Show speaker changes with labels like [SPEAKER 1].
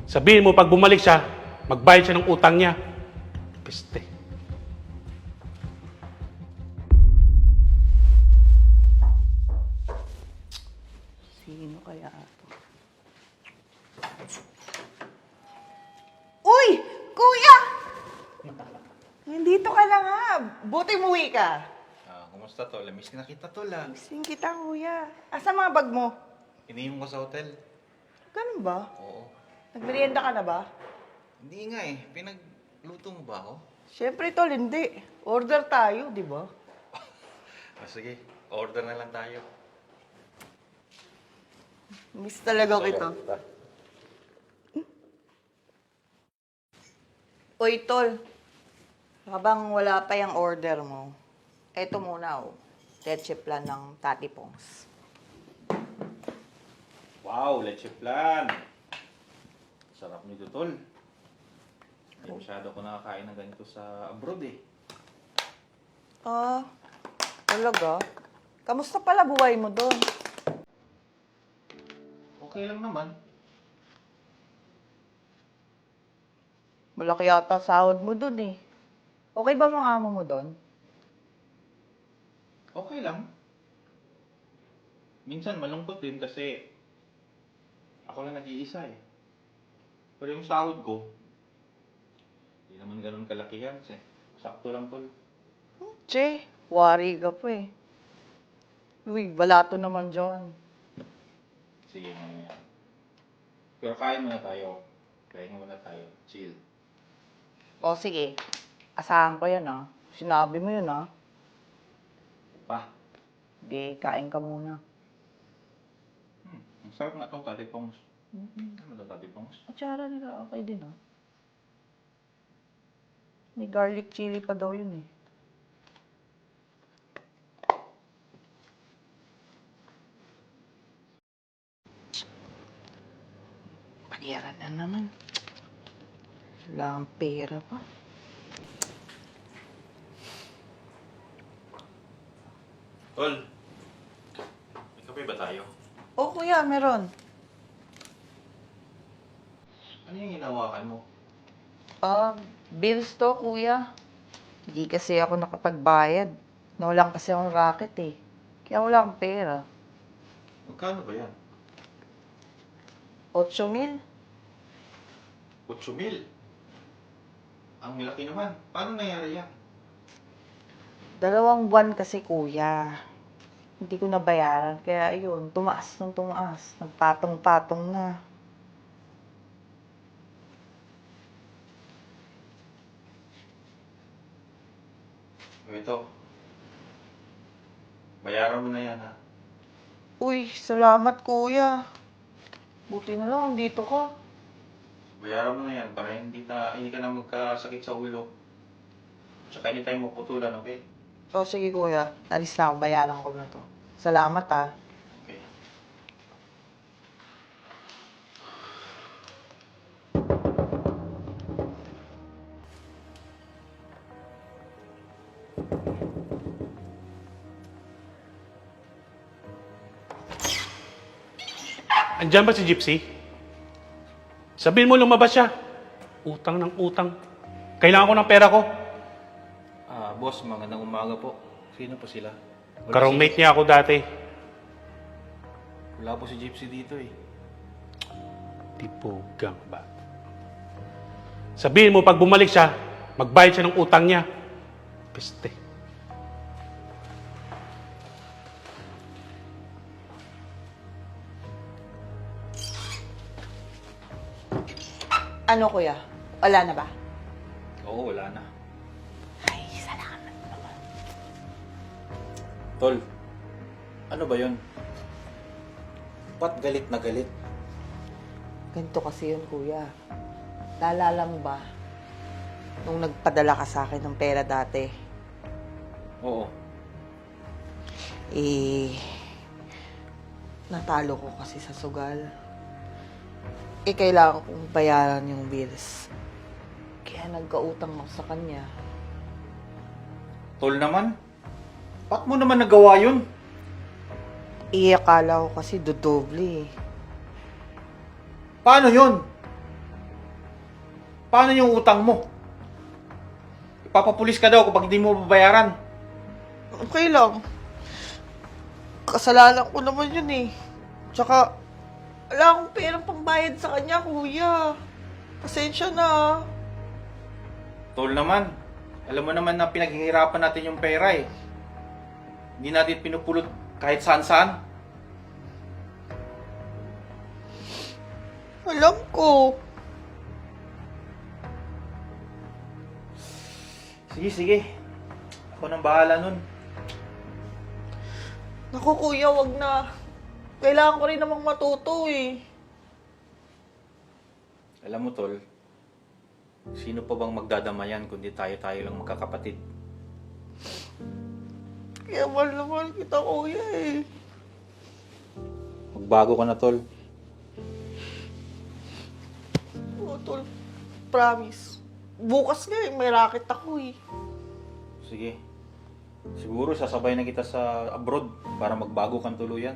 [SPEAKER 1] Sabihin mo, pag bumalik siya, magbayad siya ng utang niya. Peste.
[SPEAKER 2] Sino kaya ito? Uy! Kuya! Nandito ka na nga. Buti umuwi ka.
[SPEAKER 3] Kumusta tol? Miss na kita tol ah.
[SPEAKER 2] Sing kita, kuya. Asa mga bag mo?
[SPEAKER 3] Ininom ko sa hotel.
[SPEAKER 2] Ganun ba?
[SPEAKER 3] Oo.
[SPEAKER 2] Nagmerienda ka na ba?
[SPEAKER 3] Hindi nga eh. Pinagluto mo ba ako?
[SPEAKER 2] Siyempre, tol, hindi. Order tayo, di ba?
[SPEAKER 3] Sige, order na lang tayo.
[SPEAKER 2] Miss talaga kita. Uy, tol. Habang wala pa yung order mo, eto muna, oh. Leche plan ng Tati Pongs.
[SPEAKER 3] Wow, leche flan. Sarap nito tol. Hindi masyado ko nakakain ng ganito sa abroad eh.
[SPEAKER 2] Ah, talaga? Kamusta pala buhay mo doon?
[SPEAKER 3] Okay lang naman.
[SPEAKER 2] Malaki yata sahod mo doon eh. Okay ba mga amo mo doon?
[SPEAKER 3] Okay lang. Minsan malungkot din kasi ako lang nag-iisa eh. Pero yung sahod ko, hindi naman ganun kalakihan kasi sakto lang tol.
[SPEAKER 2] Che, worry ka pa eh. Uy, balato naman dyan.
[SPEAKER 3] Sige, mamaya. Pero kain muna tayo. Kain muna tayo. Chill.
[SPEAKER 2] O sige, asahan ko yan ah. Sinabi mo yun ah.
[SPEAKER 3] Pa.
[SPEAKER 2] Di, kain ka muna.
[SPEAKER 3] Ang sarap nga itong Tati Pongs. Ano daw Tati Pongs?
[SPEAKER 2] At tsara nila okay din ah. May garlic chili pa daw yun eh. Paniyaran na naman. Wala kang pera pa.
[SPEAKER 3] Tol, may kape ba tayo?
[SPEAKER 2] O kuya, meron.
[SPEAKER 3] Ano yung hinawakan mo?
[SPEAKER 2] Bills to kuya. Hindi kasi ako nakapagbayad. Nawalan kasi akong racket eh. Kaya wala akong pera.
[SPEAKER 3] Magkano ba yan?
[SPEAKER 2] 8,000?
[SPEAKER 3] 8,000. Ang laki naman. Paano nangyari yan?
[SPEAKER 2] 2 buwan kasi kuya. Hindi ko nabayaran. Kaya ayun, tumaas ng tumaas. Nagpatong-patong na.
[SPEAKER 3] Ito. Bayaran mo na yan ha.
[SPEAKER 2] Uy, salamat kuya. Buti na lang, dito ka.
[SPEAKER 3] Bayaran mo na yan para hindi ka na magkasakit sa ulo. Tsaka hindi tayo maputulan, okay?
[SPEAKER 2] O sige kuya, alis na ako. Bayaran ko na to. Salamat ah.
[SPEAKER 3] Okay.
[SPEAKER 1] Andyan ba si Gypsy? Sabihin mo, lumabas siya. Utang ng utang. Kailangan ko ng pera ko.
[SPEAKER 3] Boss, magandang umaga po. Sino po sila?
[SPEAKER 1] Ka-roommate niya ako dati.
[SPEAKER 3] Wala po si Gypsy dito eh.
[SPEAKER 1] Tipugang ba? Sabihin mo, pag bumalik siya, magbayad siya ng utang niya. Peste.
[SPEAKER 2] Ano kuya? Wala na ba?
[SPEAKER 3] Oo, wala na.
[SPEAKER 2] Ay, salamat naman.
[SPEAKER 3] Tol, ano ba yun? Ba't galit na galit?
[SPEAKER 2] Ganito kasi yun kuya. Naalala mo ba? Nung nagpadala ka sa akin ng pera dati,
[SPEAKER 3] Oo.
[SPEAKER 2] natalo ko kasi sa sugal. Kailangan kong bayaran yung bills. Kaya nagkautang ako sa kanya.
[SPEAKER 3] Tol naman, ba't mo naman nagawa yun?
[SPEAKER 2] Akala ko kasi dodoble eh.
[SPEAKER 3] Paano yun? Paano yung utang mo? Ipapapulis ka daw kapag hindi mo babayaran.
[SPEAKER 2] Okay lang. Kasalanan ko naman yun eh. Tsaka, wala akong perang pambayad sa kanya, kuya. Pasensya na.
[SPEAKER 3] Tol naman, alam mo naman na pinaghihirapan natin yung pera eh. Hindi natin pinupulot kahit saan-saan.
[SPEAKER 2] Alam ko.
[SPEAKER 3] Sige, sige. Ako nang bahala nun.
[SPEAKER 2] Naku, kuya, wag na. Kailangan ko rin namang matuto eh.
[SPEAKER 3] Alam mo, Tol, sino pa bang magdadamayan kundi tayo-tayo lang magkakapatid?
[SPEAKER 2] Kaya mahal na mahal kita, kuya eh.
[SPEAKER 3] Magbago ka na, Tol.
[SPEAKER 2] Oo, tol. Promise. Bukas nga eh, may racket ako eh.
[SPEAKER 3] Sige. Siguro sasabay na kita sa abroad para magbago kang tuluyan.